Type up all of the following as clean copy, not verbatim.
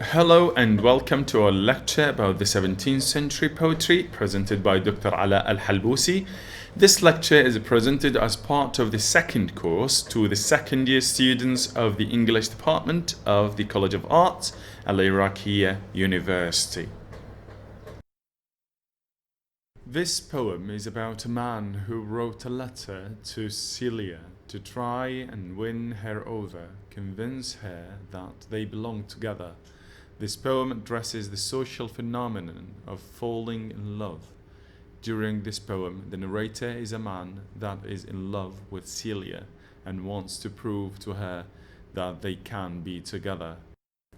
Hello and welcome to our lecture about the 17th century poetry presented by Dr. Ala Al-Halbousi. This lecture is presented as part of the second course to the second year students of the English department of the College of Arts, Al-Iraqiyya University. This poem is about a man who wrote a letter to Celia to try and win her over, convince her that they belong together. This poem addresses the social phenomenon of falling in love. During this poem, the narrator is a man that is in love with Celia and wants to prove to her that they can be together.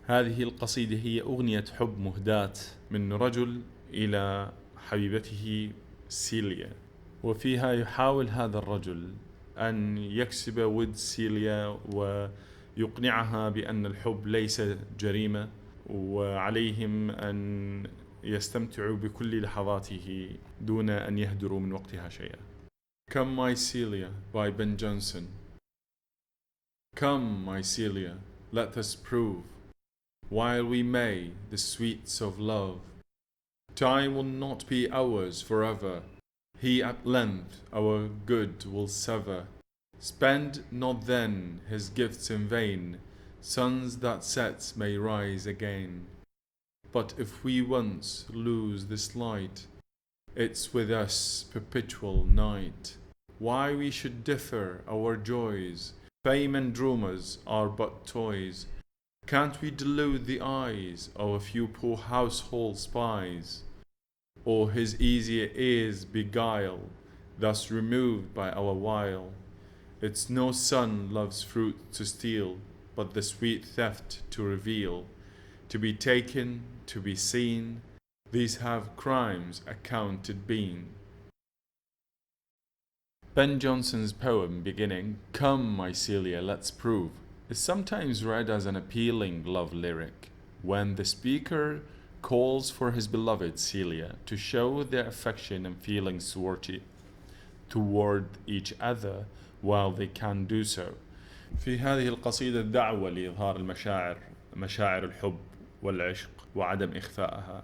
هذه القصيدة هي أغنية حب مهداة من رجل إلى حبيبته سيليا، وفيها يحاول هذا الرجل أن يكسب ود سيليا ويقنعها بأن الحب ليس جريمة، وعليهم أن يستمتعوا بكل لحظاته دون أن يهدروا من وقتها شيئا. Come my Celia by Ben Jonson. Come my Celia, let us prove, while we may, the sweets of love. Time will not be ours forever, he at length our good will sever. Spend not then his gifts in vain, suns that set may rise again. But if we once lose this light, it's with us perpetual night. Why we should differ our joys, fame and rumours are but toys. Can't we delude the eyes of a few poor household spies, or his easier ears beguile, thus removed by our wile? It's no son loves fruit to steal, but the sweet theft to reveal. To be taken, to be seen, these have crimes accounted been. Ben Jonson's poem beginning, Come my Celia, let's prove, is sometimes read as an appealing love lyric, when the speaker calls for his beloved Celia to show their affection and feelings toward each other while they can do so. في هذه القصيدة دعوة لإظهار مشاعر الحب والعشق وعدم إخفائها.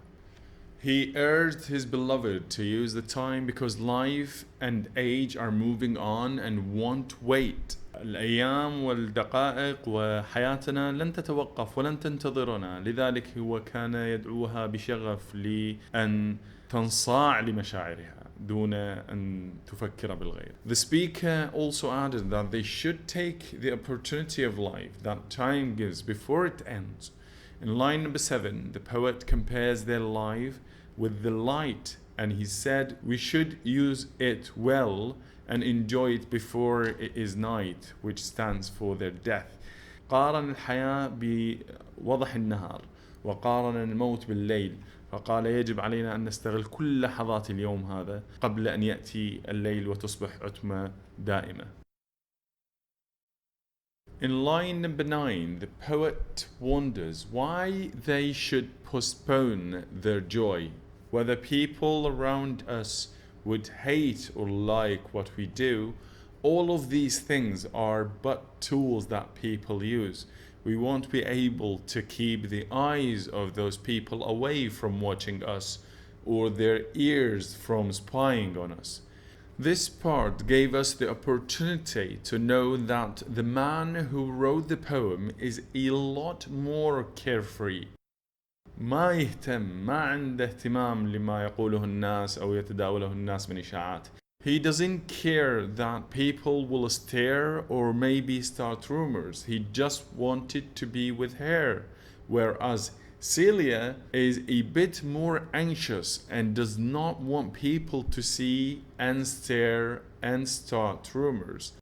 He urged his beloved to use the time because life and age are moving on and won't wait. الأيام والدقائق وحياتنا لن تتوقف ولن تنتظرنا، لذلك هو كان يدعوها بشغف لأن تنصاع لمشاعرها دون أن تفكر بالغير. The speaker also added that they should take the opportunity of life that time gives before it ends. In line number 7, the poet compares their life with the light, and he said we should use it well and enjoy it before it is night, which stands for their death. قارن الحياة بوضح النهار وقارن الموت بالليل، فقال يجب علينا أن نستغل كل لحظات اليوم هذا قبل أن يأتي الليل وتصبح عتمة دائمة. In line number 9, the poet wonders why they should postpone their joy, whether people around us would hate or like what we do. All of these things are but tools that people use. We won't be able to keep the eyes of those people away from watching us or their ears from spying on us. This part gave us the opportunity to know that the man who wrote the poem is a lot more carefree. ما يهتم، ما عنده اهتمام لما يقوله الناس أو يتداوله الناس من إشاعات. He doesn't care that people will stare or maybe start rumors. He just wanted to be with her. Whereas Celia is a bit more anxious and does not want people to see and stare and start rumors.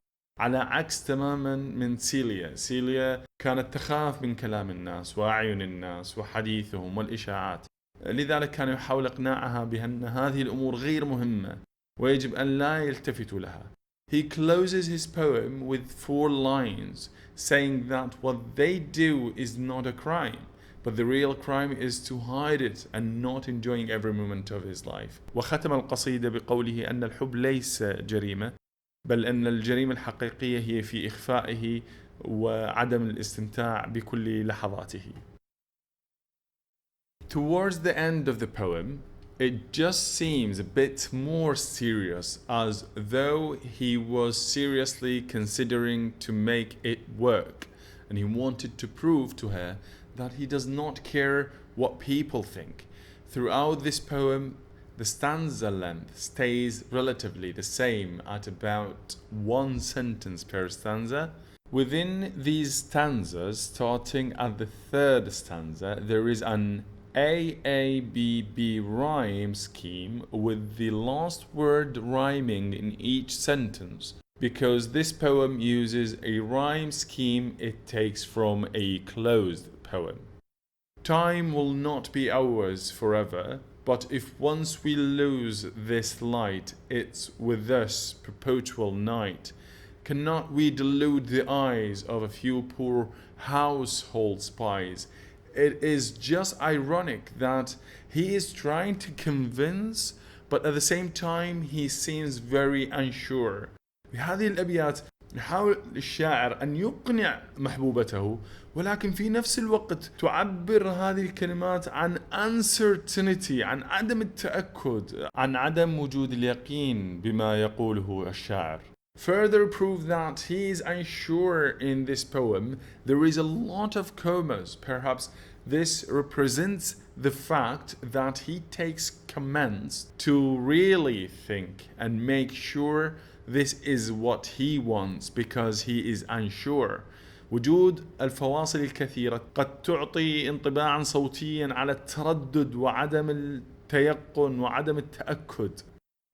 على عكس تماما من سيليا كانت تخاف من كلام الناس وأعين الناس وحديثهم والإشاعات، لذلك كان يحاول إقناعها بأن هذه الأمور غير مهمة ويجب أن لا يلتفتوا لها. He closes his poem with 4 lines saying that what they do is not a crime, but the real crime is to hide it and not enjoying every moment of his life. وختم القصيدة بقوله أن الحب ليس جريمة، بل أن الجريمة الحقيقية هي في إخفائه وعدم الاستمتاع بكل لحظاته. Towards the end of the poem, it just seems a bit more serious, as though he was seriously considering to make it work, and he wanted to prove to her that he does not care what people think. Throughout this poem, the stanza length stays relatively the same at about one sentence per stanza. Within these stanzas, starting at the third stanza, there is an AABB rhyme scheme with the last word rhyming in each sentence. Because this poem uses a rhyme scheme it takes from a closed poem. Time will not be ours forever, but if once we lose this light, it's with us perpetual night. Cannot we delude the eyes of a few poor household spies? It is just ironic that he is trying to convince, but at the same time he seems very unsure. بهذه الأبيات يحاول الشاعر أن يقنع محبوبته، ولكن في نفس الوقت تعبر هذه الكلمات عن uncertainty، عن عدم التأكد، عن عدم وجود اليقين بما يقوله الشاعر. Further proof that he is unsure in this poem, there is a lot of commas. Perhaps this represents the fact that he takes commands to really think and make sure this is what he wants because he is unsure. وجود الفواصل الكثيرة قد تعطي انطباعا صوتيا على التردد وعدم التيقن وعدم التأكد.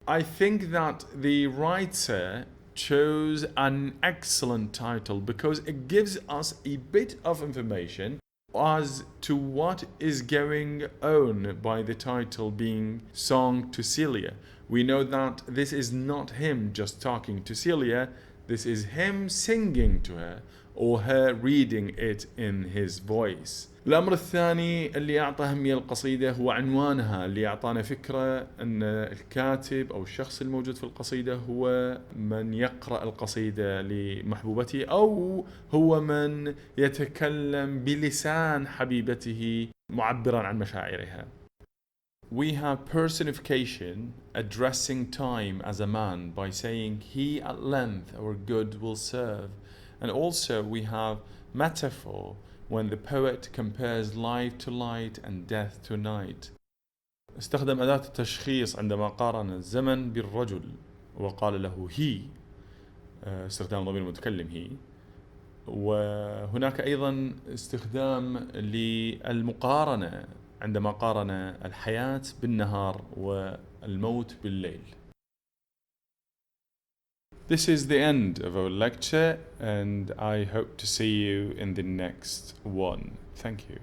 I think that the writer chose an excellent title because it gives us a bit of information as to what is going on by the title being Song to Celia. We know that this is not him just talking to Celia, this is him singing to her or her reading it in his voice. الأمر الثاني اللي أعطى أهمية القصيدة هو عنوانها، اللي أعطانا فكرة أن الكاتب أو الشخص الموجود في القصيدة هو من يقرأ القصيدة لمحبوبته أو هو من يتكلم بلسان حبيبته معبرا عن مشاعرها. We have personification addressing time as a man by saying he at length our good will serve, and also we have metaphor when the poet compares life to light and death to night. استخدم أداة التشخيص عندما قارن الزمن بالرجل وقال له he، استخدام ضمير المتكلم he. وهناك أيضا استخدام للمقارنة عندما قارن الحياة بالنهار والموت بالليل. This is the end of our lecture, and I hope to see you in the next one. Thank you.